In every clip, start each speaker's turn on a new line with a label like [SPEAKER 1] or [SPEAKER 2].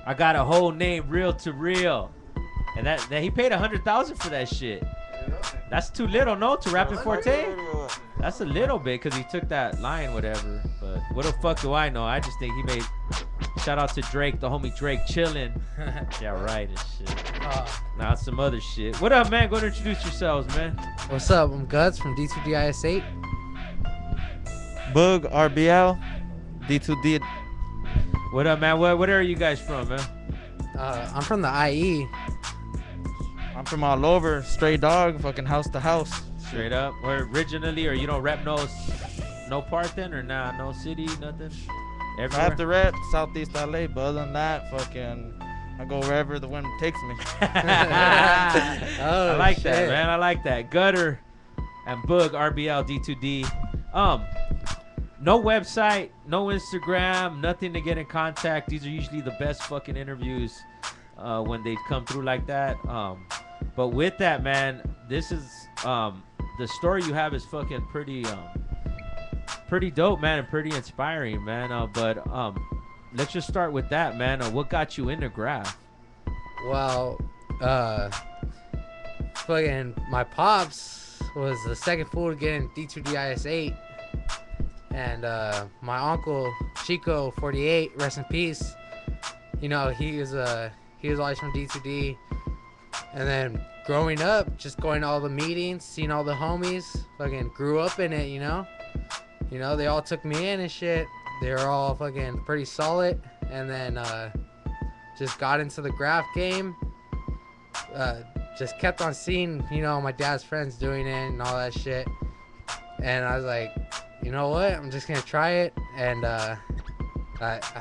[SPEAKER 1] I got a whole name, real to real. And that he paid $100,000 for that shit. That's too little, no, to Rapping Forte? That's a little bit because he took that line, whatever. But what the fuck do I know? I just think he made. Shout out to Drake, the homie Drake, chilling. Yeah, right and shit. Now some other shit. What up, man? Go ahead and introduce yourselves, man.
[SPEAKER 2] What's up? I'm Guts from D2DIS8.
[SPEAKER 3] Boog, RBL, D2D.
[SPEAKER 1] What up, man? What are you guys from, man?
[SPEAKER 2] I'm from the IE.
[SPEAKER 3] I'm from all over, stray dog, fucking house to house.
[SPEAKER 1] Straight up. Or originally, or you don't rep no part then, or nah, no city, nothing? Everywhere?
[SPEAKER 3] I have to rep Southeast LA, but other than that, fucking, I go wherever the wind takes me.
[SPEAKER 1] I like that, man. I like that. Gutr and Boog, RBL, D2D. No website, no Instagram, nothing to get in contact. These are usually the best fucking interviews when they come through like that. But with that, man, this is the story you have is fucking pretty dope, man, and pretty inspiring, man. But let's just start with that, man. What got you into GRAFF?
[SPEAKER 2] Well, fucking my pops was the second fool to get in D2DIS8. And my uncle Chico 48, rest in peace. You know, he was always from D2D. And then growing up, just going to all the meetings, seeing all the homies, fucking grew up in it, you know. You know, they all took me in and shit. They were all fucking pretty solid. And then just got into the GRAFF game. Just kept on seeing, you know, my dad's friends doing it and all that shit. And I was like, you know what? I'm just gonna try it, and I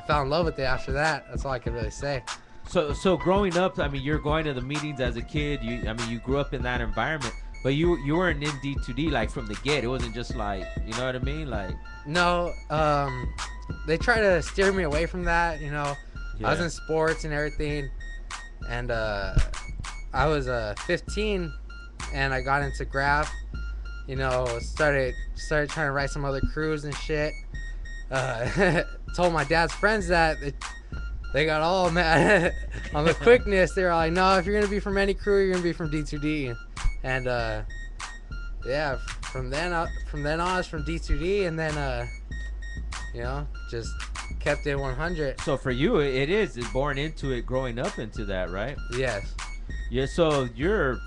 [SPEAKER 2] fell in love with it after that. That's all I could really say.
[SPEAKER 1] So growing up, I mean, you're going to the meetings as a kid. You grew up in that environment, but you weren't in D2D like from the get. It wasn't just like, you know what I mean? Like,
[SPEAKER 2] no, they try to steer me away from that. You know,
[SPEAKER 1] yeah.
[SPEAKER 2] I was in sports and everything, and I was 15, and I got into GRAFF. You know, started trying to write some other crews and shit. Told my dad's friends that they got all mad on the quickness. They were like, no, if you're gonna be from any crew, you're gonna be from D2D. And yeah, from then on, I was from D2D, and then you know, just kept it 100.
[SPEAKER 1] So for you, it's born into it, growing up into that, right?
[SPEAKER 2] Yes.
[SPEAKER 1] Yeah. So you're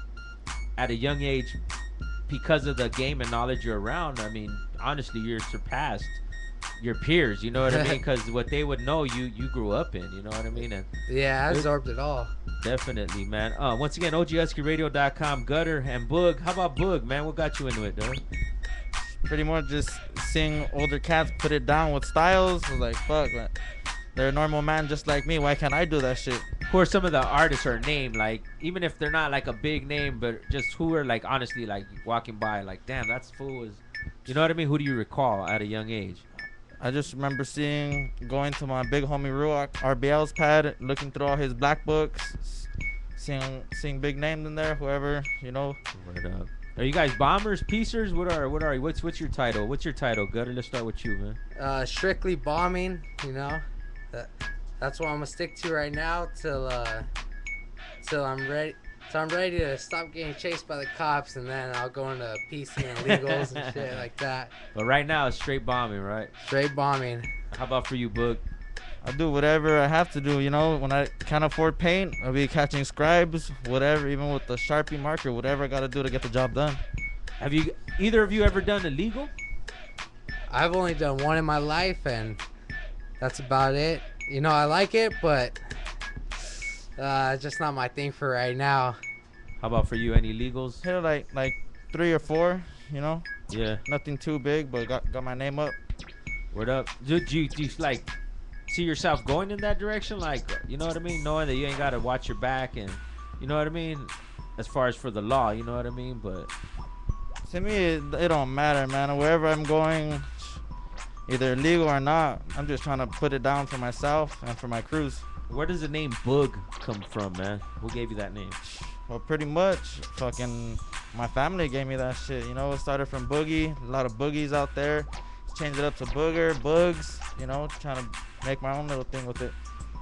[SPEAKER 1] at a young age. Because of the game and knowledge you're around, I mean, honestly, you're surpassed your peers. You know what I mean? Because what they would know, you grew up in. You know what I mean? And
[SPEAKER 2] yeah, I absorbed it all.
[SPEAKER 1] Definitely, man. Once again, OGHuskyRadio.com, Gutr and Boog. How about Boog, man? What got you into it, though?
[SPEAKER 3] Pretty much just seeing older cats put it down with styles. I was like, fuck, man. They're a normal man just like me. Why can't I do that shit?
[SPEAKER 1] Who are some of the artists or named, like, even if they're not like a big name, but just who are like, honestly, like walking by, like, damn, that's fool is, you know what I mean? Who do you recall at a young age?
[SPEAKER 3] I just remember going to my big homie Ruach RBL's pad, looking through all his black books, seeing big names in there, whoever, you know.
[SPEAKER 1] Word up. Are you guys bombers, piecers? What are you? What's your title? What's your title, Gutr? Let's start with you, man.
[SPEAKER 2] Strictly bombing, you know. That's what I'm gonna stick to right now till I'm ready. So I'm ready to stop getting chased by the cops, and then I'll go into PC and legals and shit like that.
[SPEAKER 1] But right now it's straight bombing, right?
[SPEAKER 2] Straight bombing.
[SPEAKER 1] How about for you, Boog?
[SPEAKER 3] I do whatever I have to do, you know. When I can't afford paint, I'll be catching scribes, whatever, even with the Sharpie marker, whatever I gotta do to get the job done.
[SPEAKER 1] Have either of you ever done illegal?
[SPEAKER 2] I've only done one in my life, and that's about it. You know, I like it, but just not my thing for right now.
[SPEAKER 1] How about for you? Any legals?
[SPEAKER 3] Hit like 3 or 4, you know.
[SPEAKER 1] Yeah.
[SPEAKER 3] Nothing too big, but got my name up.
[SPEAKER 1] Word up. Do you like see yourself going in that direction? Like, you know what I mean? Knowing that you ain't got to watch your back, and you know what I mean? As far as for the law, you know what I mean? But
[SPEAKER 3] to me, it don't matter, man. Wherever I'm going, either legal or not, I'm just trying to put it down for myself and for my crews.
[SPEAKER 1] Where does the name Boog come from, man? Who gave you that name?
[SPEAKER 3] Well, pretty much, fucking my family gave me that shit. You know, it started from Boogie, a lot of boogies out there. Changed it up to Booger, Bugs, you know, trying to make my own little thing with it.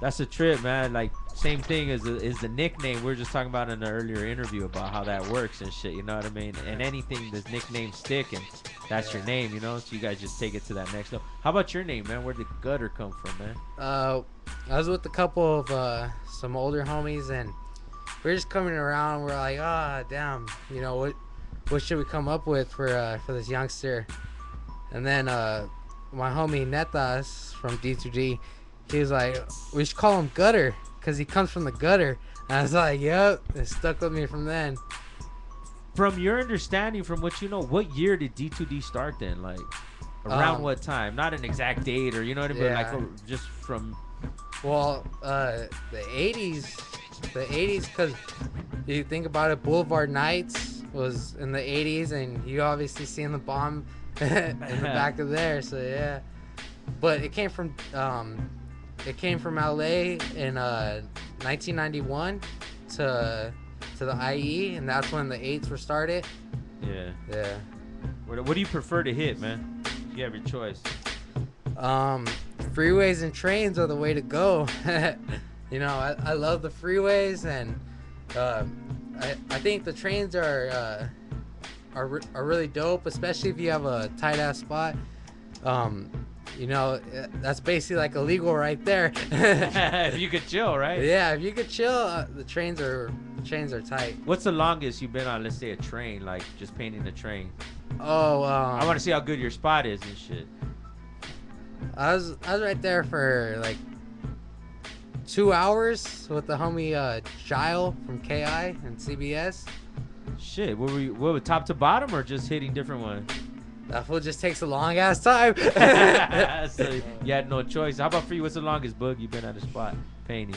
[SPEAKER 1] That's a trip, man. Like same thing as the nickname. We were just talking about in the earlier interview about how that works and shit. You know what I mean? And anything, the nicknames stick, and that's your name. You know, so you guys just take it to that next level. How about your name, man? Where did Gutr come from, man?
[SPEAKER 2] I was with a couple of some older homies, and we're just coming around. We're like, ah, damn, you know what should we come up with for this youngster? And then my homie Netas from D2D, he was like, we should call him Gutr because he comes from the gutter. And I was like, yep. It stuck with me from then.
[SPEAKER 1] From your understanding, from what you know, what year did D2D start then? Like around what time? Not an exact date or you know what I mean?
[SPEAKER 2] Yeah.
[SPEAKER 1] But like just from.
[SPEAKER 2] Well, the 80s. The 80s, because you think about it, Boulevard Nights was in the 80s, and you obviously seen the bomb in the back of there. So yeah, but it came from LA in 1991 to the IE, and that's when the 8s were started.
[SPEAKER 1] Yeah.
[SPEAKER 2] Yeah.
[SPEAKER 1] What do you prefer to hit, man? You have your choice.
[SPEAKER 2] Freeways and trains are the way to go. You know, I love the freeways, and I think the trains are really dope, especially if you have a tight ass spot. You know, that's basically like illegal right there.
[SPEAKER 1] If you could chill, right?
[SPEAKER 2] Yeah, if you could chill, the trains are tight.
[SPEAKER 1] What's the longest you've been on, let's say, a train, like just painting the train?
[SPEAKER 2] Oh,
[SPEAKER 1] I want to see how good your spot is and shit.
[SPEAKER 2] I was right there for like 2 hours with the homie Gile from KI and CBS.
[SPEAKER 1] Shit, what were top to bottom or just hitting different ones?
[SPEAKER 2] That fool just takes a long ass time.
[SPEAKER 1] So you had no choice. How about for you? What's the longest Boog you've been at a spot painting?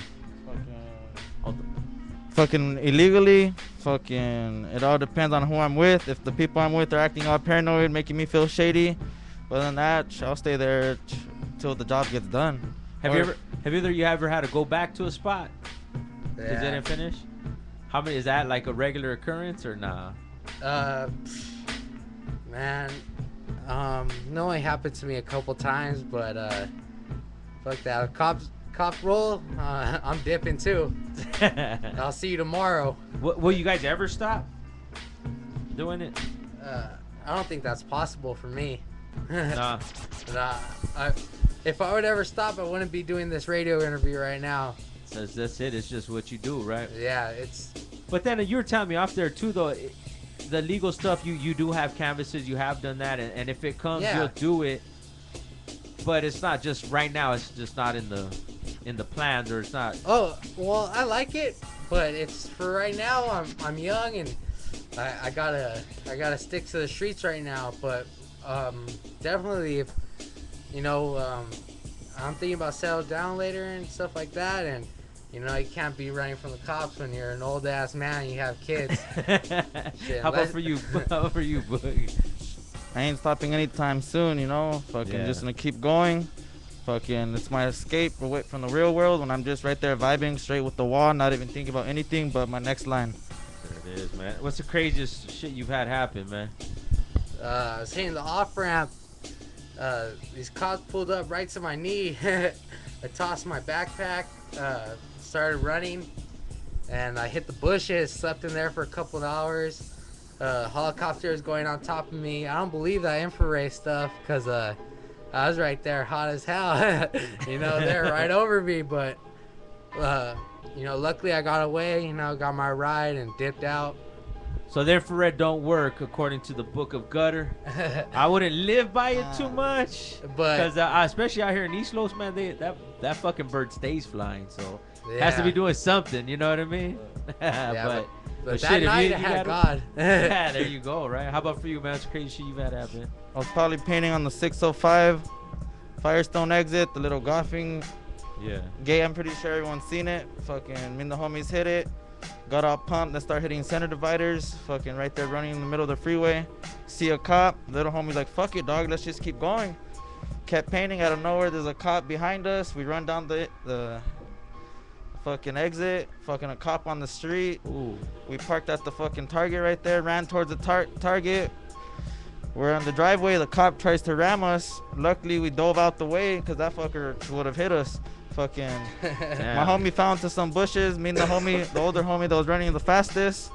[SPEAKER 3] Fucking illegally. Fucking, it all depends on who I'm with. If the people I'm with are acting all paranoid, making me feel shady, other than that, I'll stay there till the job gets done.
[SPEAKER 1] Have you ever had to go back to a spot because they didn't finish? How many is that, like a regular occurrence or nah?
[SPEAKER 2] Man, it only happened to me a couple times, but fuck that. Cops roll, I'm dipping too. I'll see you tomorrow.
[SPEAKER 1] Will you guys ever stop doing it?
[SPEAKER 2] I don't think that's possible for me.
[SPEAKER 1] Nah.
[SPEAKER 2] If I would ever stop, I wouldn't be doing this radio interview right now.
[SPEAKER 1] That's it. It's just what you do, right?
[SPEAKER 2] Yeah, it's.
[SPEAKER 1] But then you were telling me off there too, though, the legal stuff. You do have canvases. You have done that, and if it comes, you'll do it. But it's not just right now. It's just not in the plans, or it's not.
[SPEAKER 2] Oh well, I like it, but it's for right now. I'm young and I gotta stick to the streets right now. But definitely, if you know, I'm thinking about settle down later and stuff like that, and you know, you can't be running from the cops when you're an old ass man and you have kids. Shit,
[SPEAKER 1] How about for you? How about for you, Boog?
[SPEAKER 3] I ain't stopping anytime soon, you know. Fucking just gonna keep going. Fucking, it's my escape away from the real world when I'm just right there vibing straight with the wall, not even thinking about anything but my next line.
[SPEAKER 1] There it is, man. What's the craziest shit you've had happen, man?
[SPEAKER 2] I was hitting the off ramp. These cops pulled up right to my knee. I tossed my backpack, started running, and I hit the bushes, slept in there for a couple of hours. Helicopter is going on top of me. I don't believe that infrared stuff because I was right there hot as hell. You know, they're right over me, but you know, luckily I got away, you know, got my ride and dipped out.
[SPEAKER 1] So the infrared don't work according to the Book of Gutr. I wouldn't live by it too much,
[SPEAKER 2] but
[SPEAKER 1] because especially out here in East Los, man, that fucking bird stays flying, so has to be doing something. You know what I mean?
[SPEAKER 2] But that
[SPEAKER 1] shit,
[SPEAKER 2] night I had God.
[SPEAKER 1] Yeah, there you go, right? How about for you, man? It's crazy shit you've had happen.
[SPEAKER 3] I was probably painting on the 605 Firestone exit, the little golfing gate. I'm pretty sure everyone's seen it. Fucking me and the homies hit it. Got all pumped, then start hitting center dividers. Fucking right there running in the middle of the freeway. See a cop. Little homie's like, fuck it, dog. Let's just keep going. Kept painting. Out of nowhere, there's a cop behind us. We run down the fucking exit. Fucking a cop on the street.
[SPEAKER 1] Ooh.
[SPEAKER 3] We parked at the fucking Target right there. Ran towards the Target. We're on the driveway. The cop tries to ram us. Luckily, we dove out the way because that fucker would have hit us. Fucking,
[SPEAKER 1] Damn.
[SPEAKER 3] my homie fell into some bushes. Me and the homie, the older homie that was running the fastest.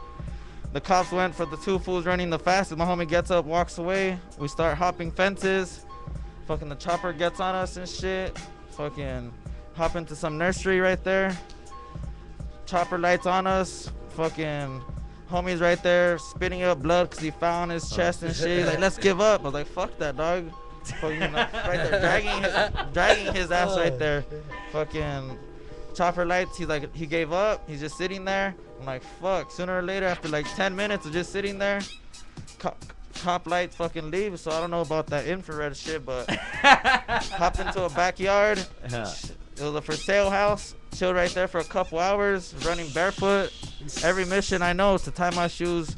[SPEAKER 3] The cops went for the two fools running the fastest. My homie gets up, walks away. We start hopping fences. Fucking the chopper gets on us and shit. Fucking hop into some nursery right there. Chopper lights on us. Fucking homie's right there spitting up blood because he fell on his chest and shit. He's like, let's give up. I was like, fuck that, dog. Fucking, right there, dragging his ass right there. Fucking chopper lights. He's like, he gave up. He's just sitting there. I'm like, fuck. Sooner or later, after like 10 minutes of just sitting there, cop light fucking leave. So I don't know about that infrared shit, but hop into a backyard. It was a for sale house. Chilled right there for a couple hours, running barefoot. Every mission I know is to tie my shoes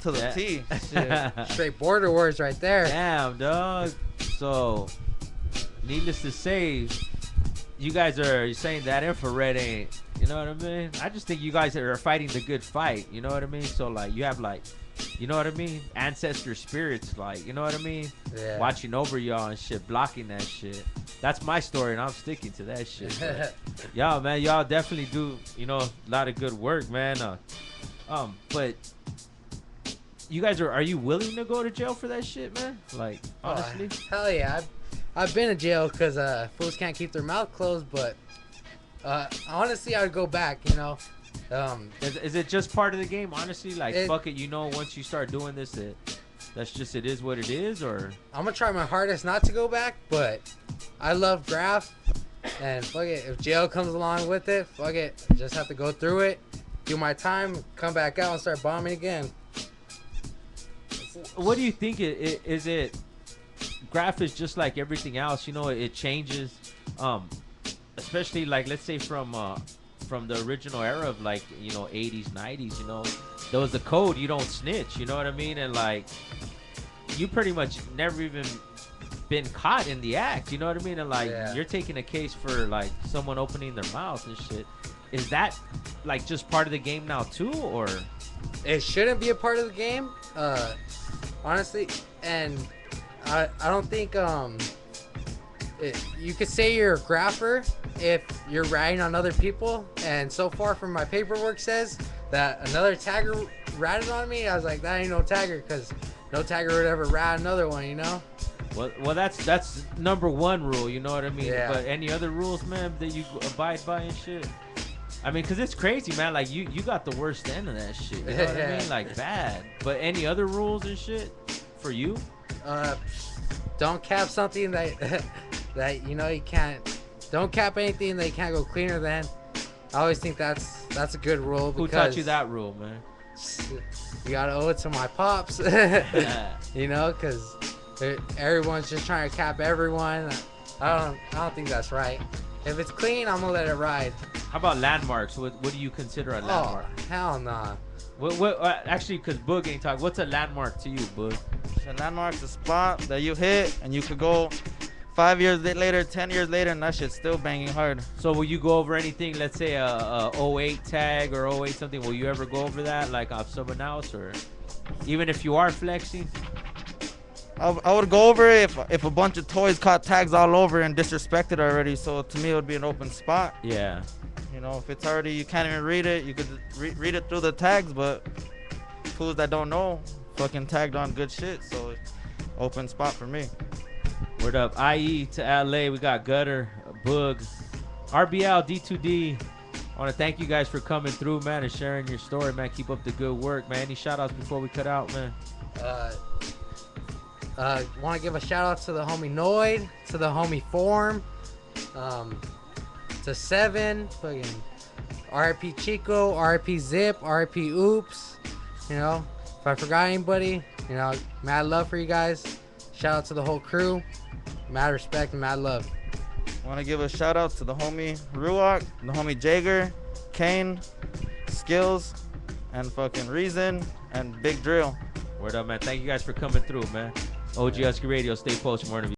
[SPEAKER 3] to the T. Shit.
[SPEAKER 2] Straight border wars right there.
[SPEAKER 1] Damn, dog. So, needless to say, you guys are saying that infrared ain't, you know what I mean? I just think you guys are fighting the good fight, you know what I mean? So, like, you have, like, you know what I mean? Ancestor spirits, like, you know what I mean?
[SPEAKER 2] Yeah.
[SPEAKER 1] Watching over y'all and shit, blocking that shit. That's my story, and I'm sticking to that shit. Y'all, man, y'all definitely do, you know, a lot of good work, man. But you guys are you willing to go to jail for that shit, man? Like, honestly?
[SPEAKER 2] Hell yeah. I've been in jail because fools can't keep their mouth closed, but honestly, I'd go back, you know.
[SPEAKER 1] Is it just part of the game, honestly? Like, fuck it, you know, once you start doing this, that's just, it is what it is, or?
[SPEAKER 2] I'm going to try my hardest not to go back, but I love GRAFF, and fuck it, if jail comes along with it, fuck it, just have to go through it, do my time, come back out and start bombing again.
[SPEAKER 1] What do you think is it? GRAFF is just like everything else, you know, it changes, especially like, let's say from the original era of, like, you know, 80s, 90s, you know, there was a code, you don't snitch, you know what I mean? And like, you pretty much never even been caught in the act, you know what I mean? And like, you're taking a case for like someone opening their mouth and shit. Is that like just part of the game now too, or?
[SPEAKER 2] It shouldn't be a part of the game, honestly. And I don't think you could say you're a grapher if you're ratting on other people. And so far from my paperwork says that another tagger ratted on me. I was like, that ain't no tagger, because no tagger would ever rat another one, you know?
[SPEAKER 1] Well, that's number one rule, you know what I mean?
[SPEAKER 2] Yeah.
[SPEAKER 1] But any other rules, man, that you abide by and shit? I mean, because it's crazy, man. Like, you got the worst end of that shit. You know what I mean? Like, bad. But any other rules and shit for you?
[SPEAKER 2] Don't cap something that you know you can't. Don't cap anything that you can't go cleaner than. I always think that's a good rule.
[SPEAKER 1] Who taught you that rule, man?
[SPEAKER 2] You gotta owe it to my pops. You know, because everyone's just trying to cap everyone. I don't think that's right. If it's clean, I'm gonna let it ride.
[SPEAKER 1] How about landmarks? What do you consider a landmark?
[SPEAKER 2] Oh, hell nah.
[SPEAKER 1] What actually, because Boog ain't talking. What's a landmark to you, Boog?
[SPEAKER 3] A landmark's a spot that you hit and you could go 5 years later, 10 years later, and that shit's still banging hard.
[SPEAKER 1] So will you go over anything, let's say a 08 tag or 08 something, will you ever go over that, like off someone else, or even if you are flexing?
[SPEAKER 3] I would go over it if a bunch of toys caught tags all over and disrespected already. So to me, it would be an open spot.
[SPEAKER 1] Yeah.
[SPEAKER 3] You know, if it's already, you can't even read it, you could read it through the tags, but fools that don't know fucking tagged on good shit. So open spot for me.
[SPEAKER 1] Word up. IE to LA. We got Gutr, Boog, RBL, D2D. I want to thank you guys for coming through, man, and sharing your story, man. Keep up the good work, man. Any shout outs before we cut out, man?
[SPEAKER 2] Want to give a shout out to the homie Noid, to the homie Form, to Seven, fucking RIP Chico, RIP Zip, RIP Oops. You know, if I forgot anybody, you know, mad love for you guys. Shout out to the whole crew. Mad respect and mad love.
[SPEAKER 3] Want to give a shout out to the homie Ruak, the homie Jager, Kane, Skills, and fucking Reason, and Big Drill.
[SPEAKER 1] Word up, man. Thank you guys for coming through, man. OG Husky Radio. Stay posted. More interviews.